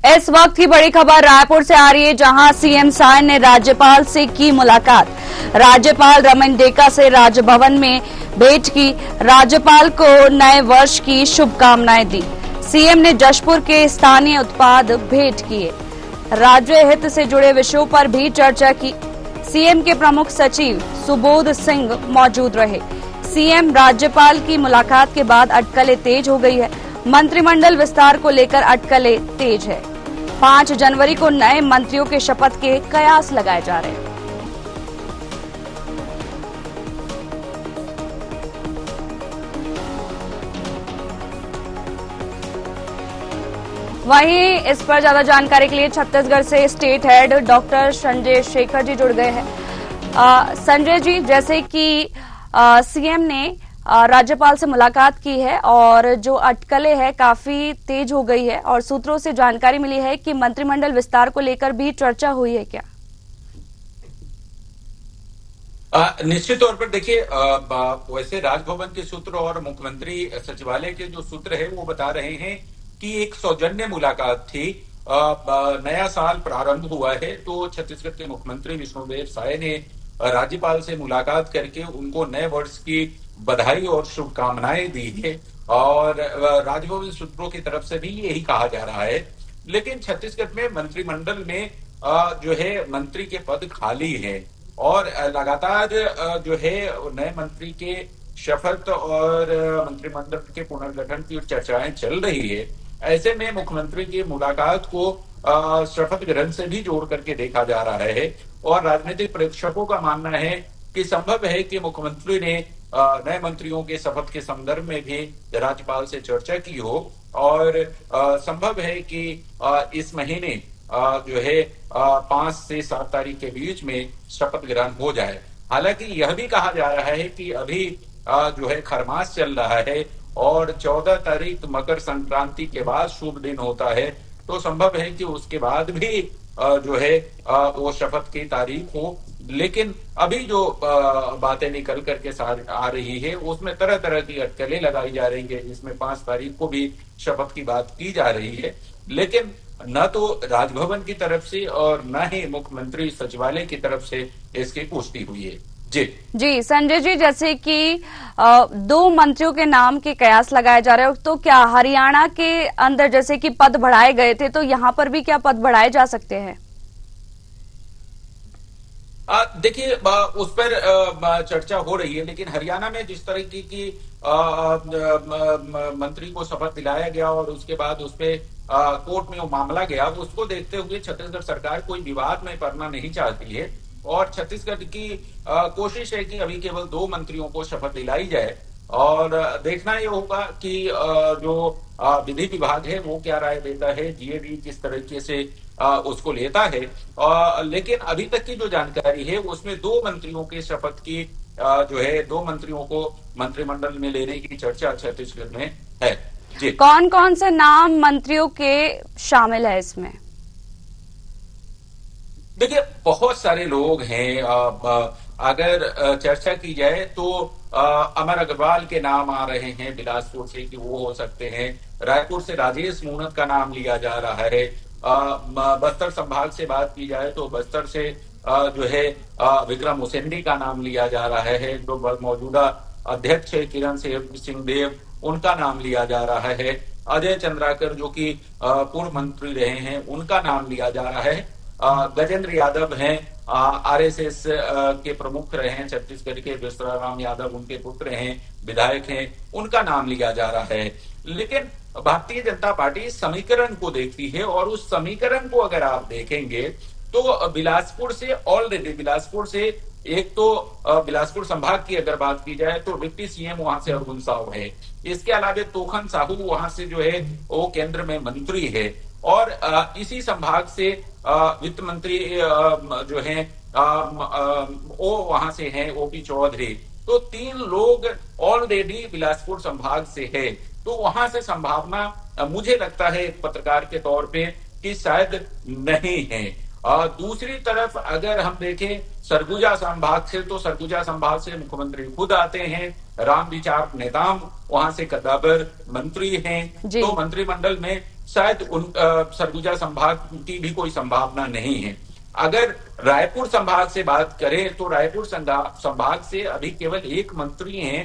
इस वक्त की बड़ी खबर रायपुर से आ रही है, जहां सीएम साय ने राज्यपाल से की मुलाकात। राज्यपाल रमन डेका से राजभवन में भेंट की। राज्यपाल को नए वर्ष की शुभकामनाएं दी। सीएम ने जशपुर के स्थानीय उत्पाद भेंट किए। राज्य हित से जुड़े विषयों पर भी चर्चा की। सीएम के प्रमुख सचिव सुबोध सिंह मौजूद रहे। सीएम राज्यपाल की मुलाकात के बाद अटकलें तेज हो गई है। मंत्रिमंडल विस्तार को लेकर अटकलें तेज है। 5 जनवरी को नए मंत्रियों के शपथ के कयास लगाए जा रहे हैं। वहीं इस पर ज्यादा जानकारी के लिए छत्तीसगढ़ से state head doctor Sanjay Shekhar ji जुड़ गए हैं। संजय जी, जैसे कि सीएम ने राज्यपाल से मुलाकात की है और जो अटकलें हैं काफी तेज हो गई है और सूत्रों से जानकारी मिली है कि मंत्रिमंडल विस्तार को लेकर भी चर्चा हुई है क्या? निश्चित तौर पर देखिए, वैसे राजभवन के सूत्र और मुख्यमंत्री सचिवालय के जो सूत्र है वो बता रहे हैं कि एक सौजन्य मुलाकात थी। नया साल प्रारंभ हुआ है तो छत्तीसगढ़ के मुख्यमंत्री विष्णुदेव साय ने राज्यपाल से मुलाकात करके उनको नए वर्ष की बधाई और शुभकामनाएं दी है और राजभवन सूत्रों की तरफ से भी यही कहा जा रहा है। लेकिन छत्तीसगढ़ में मंत्रिमंडल में जो है मंत्री के पद खाली है और लगातार जो है नए मंत्री के शपथ और मंत्रिमंडल के पुनर्गठन की चर्चाएं चल रही है। ऐसे में मुख्यमंत्री की मुलाकात को शपथ ग्रहण से भी जोड़ करके देखा जा रहा है और राजनीतिक प्रेक्षकों का मानना है कि संभव है कि मुख्यमंत्री ने नए मंत्रियों के शपथ के संदर्भ में भी राज्यपाल से चर्चा की हो और संभव है कि इस महीने जो है 5 से 7 तारीख के बीच में शपथ ग्रहण हो जाए। हालांकि यह भी कहा जा रहा है कि अभी जो है खरमास चल रहा है और 14 तारीख मकर संक्रांति के बाद शुभ दिन होता है, तो संभव है कि उसके बाद भी जो है वो शपथ की तारीख हो। लेकिन अभी जो बातें निकल करके आ रही है उसमें तरह तरह की अटकलें लगाई जा रही है, जिसमें 5 तारीख को भी शपथ की बात की जा रही है। लेकिन न तो राजभवन की तरफ से और न ही मुख्यमंत्री सचिवालय की तरफ से इसकी पुष्टि हुई है। जी संजय जी, जैसे कि 2 मंत्रियों के नाम के कयास लगाए जा रहे हो, तो क्या हरियाणा के अंदर जैसे कि पद बढ़ाए गए थे तो यहाँ पर भी क्या पद बढ़ाए जा सकते हैं? देखिए, उस पर चर्चा हो रही है, लेकिन हरियाणा में जिस तरह की मंत्री को शपथ दिलाया गया और उसके बाद उस पे कोर्ट में वो मामला गया, उसको देखते हुए छत्तीसगढ़ सरकार कोई विवाद में पड़ना नहीं चाहती है और छत्तीसगढ़ की कोशिश है कि अभी केवल 2 मंत्रियों को शपथ दिलाई जाए और देखना ये होगा कि जो विधि विभाग है वो क्या राय देता है, जीएडी किस तरीके से उसको लेता है। लेकिन अभी तक की जो जानकारी है उसमें 2 मंत्रियों के शपथ की जो है 2 मंत्रियों को मंत्रिमंडल में लेने की चर्चा छत्तीसगढ़ में है। जी, कौन कौन से नाम मंत्रियों के शामिल है इसमें? देखिए, बहुत सारे लोग हैं। अगर चर्चा की जाए तो अमर अग्रवाल के नाम आ रहे हैं बिलासपुर से कि वो हो सकते हैं। रायपुर से राजेश मूणत का नाम लिया जा रहा है। बस्तर संभाग से बात की जाए तो बस्तर से जो है विक्रम उसेंडी का नाम लिया जा रहा है। जो मौजूदा अध्यक्ष है किरण सिंह देव, उनका नाम लिया जा रहा है। अजय चंद्राकर जो कि पूर्व मंत्री रहे हैं, उनका नाम लिया जा रहा है। गजेंद्र यादव हैं, आरएसएस के प्रमुख रहे हैं छत्तीसगढ़ के, विश्वराम यादव उनके पुत्र हैं, विधायक हैं, उनका नाम लिया जा रहा है। लेकिन भारतीय जनता पार्टी समीकरण को देखती है और उस समीकरण को अगर आप देखेंगे तो बिलासपुर से ऑलरेडी एक तो बिलासपुर संभाग की अगर बात की जाए तो डिप्टी सीएम वहां से अरविंद साहू है। इसके अलावा तोखन साहू वहां से जो है वो केंद्र में मंत्री है और इसी संभाग से वित्त मंत्री जो है वो वहां से हैं ओपी चौधरी। तो 3 लोग ऑलरेडी बिलासपुर संभाग से है, तो वहां से संभावना मुझे लगता है एक पत्रकार के तौर पे कि शायद नहीं है। दूसरी तरफ अगर हम देखें सरगुजा संभाग से, तो सरगुजा संभाग से मुख्यमंत्री खुद आते हैं। राम विचार नेताम वहां से कदावर मंत्री हैं, तो मंत्रिमंडल में शायद उन सरगुजा संभाग की भी कोई संभावना नहीं है। अगर रायपुर संभाग से बात करें तो रायपुर संभाग से अभी केवल एक मंत्री हैं,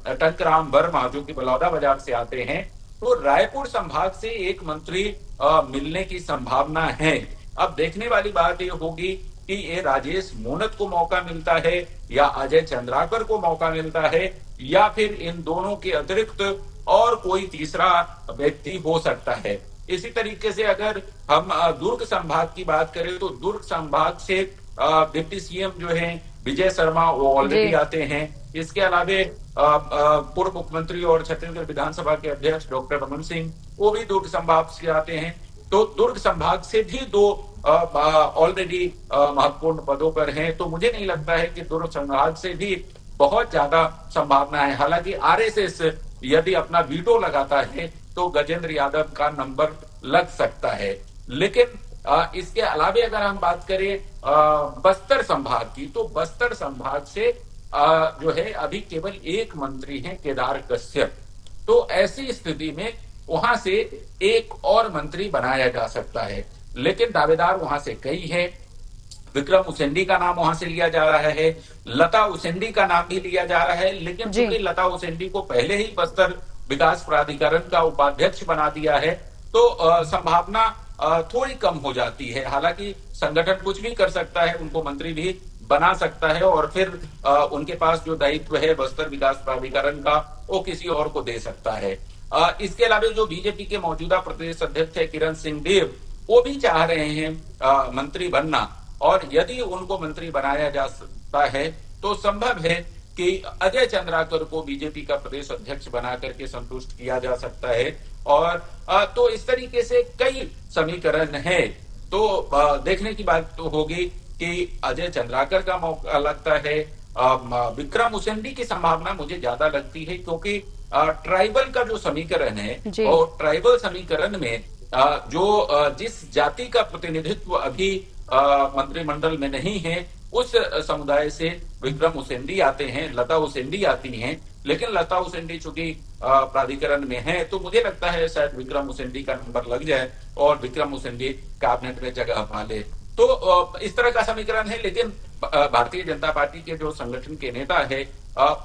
टंकराम वर्मा, जो कि बलौदा बाजार से आते हैं। तो रायपुर संभाग से एक मंत्री मिलने की संभावना है। अब देखने वाली बात ये होगी कि ये राजेश मूणत को मौका मिलता है या अजय चंद्राकर को मौका मिलता है, या फिर इन दोनों के अतिरिक्त और कोई तीसरा व्यक्ति हो सकता है। इसी तरीके से अगर हम दुर्ग संभाग की बात करें तो दुर्ग संभाग से डिप्टी सीएम जो है विजय शर्मा, वो ऑलरेडी आते हैं। इसके अलावे पूर्व मुख्यमंत्री और छत्तीसगढ़ विधानसभा के अध्यक्ष डॉक्टर रमन सिंह, वो भी दुर्ग संभाग से आते हैं। तो दुर्ग संभाग से भी दो ऑलरेडी महत्वपूर्ण पदों पर हैं। तो मुझे नहीं लगता है कि दुर्ग संभाग से भी बहुत ज्यादा संभावना है। हालांकि आरएसएस यदि अपना वीटो लगाता है तो गजेंद्र यादव का नंबर लग सकता है। लेकिन इसके अलावे अगर हम बात करें बस्तर संभाग की, तो बस्तर संभाग से जो है अभी केवल एक मंत्री हैं, केदार कश्यप। तो ऐसी स्थिति में वहां से एक और मंत्री बनाया जा सकता है, लेकिन दावेदार वहां से कई हैं। विक्रम उसेंडी का नाम वहां से लिया जा रहा है, लता उसेंडी का नाम भी लिया जा रहा है, लेकिन चूंकि लता उसेंडी को पहले ही बस्तर विकास प्राधिकरण का उपाध्यक्ष बना दिया है, तो संभावना थोड़ी कम हो जाती है। हालांकि संगठन कुछ भी कर सकता है, उनको मंत्री भी बना सकता है और फिर उनके पास जो दायित्व है बस्तर विकास प्राधिकरण का, वो किसी और को दे सकता है। इसके अलावा जो बीजेपी के मौजूदा प्रदेश अध्यक्ष है किरण सिंह देव, वो भी चाह रहे हैं मंत्री बनना, और यदि उनको मंत्री बनाया जा सकता है तो संभव है कि अजय चंद्राकर को बीजेपी का प्रदेश अध्यक्ष बना करके संतुष्ट किया जा सकता है। और तो इस तरीके से कई समीकरण है। तो देखने की बात तो होगी कि अजय चंद्राकर का मौका लगता है। विक्रम उसेंडी की संभावना मुझे ज्यादा लगती है, क्योंकि ट्राइबल का जो समीकरण है और ट्राइबल समीकरण में जो जिस जाति का प्रतिनिधित्व अभी मंत्रिमंडल में नहीं है, उस समुदाय से विक्रम उसेंडी आते हैं, लता उसेंडी आती हैं। लेकिन लता उसेंडी चूंकि प्राधिकरण में है, तो मुझे लगता है शायद विक्रम उसेंडी का नंबर लग जाए और विक्रम उसेंडी कैबिनेट में जगह पा ले। तो इस तरह का समीकरण है। लेकिन भारतीय जनता पार्टी के जो संगठन के नेता है,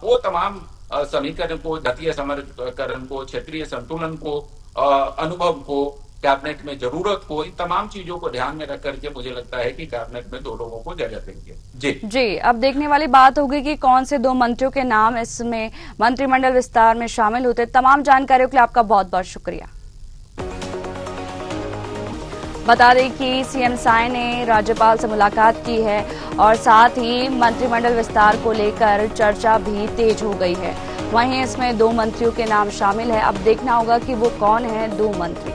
वो तमाम समीकरण को, जातीय समीकरण को, क्षेत्रीय संतुलन को, अनुभव को, कैबिनेट में जरूरत को, इन तमाम चीजों को ध्यान में रख करके मुझे लगता है कि कैबिनेट में दो लोगों को जगह देंगे। जी, अब देखने वाली बात होगी कि कौन से दो मंत्रियों के नाम इसमें मंत्रिमंडल विस्तार में शामिल होते। तमाम जानकारियों के लिए आपका बहुत बहुत शुक्रिया। बता दें कि सीएम साय ने राज्यपाल से मुलाकात की है और साथ ही मंत्रिमंडल विस्तार को लेकर चर्चा भी तेज हो गई है। वहीं इसमें दो मंत्रियों के नाम शामिल है। अब देखना होगा कि वो कौन है दो मंत्री।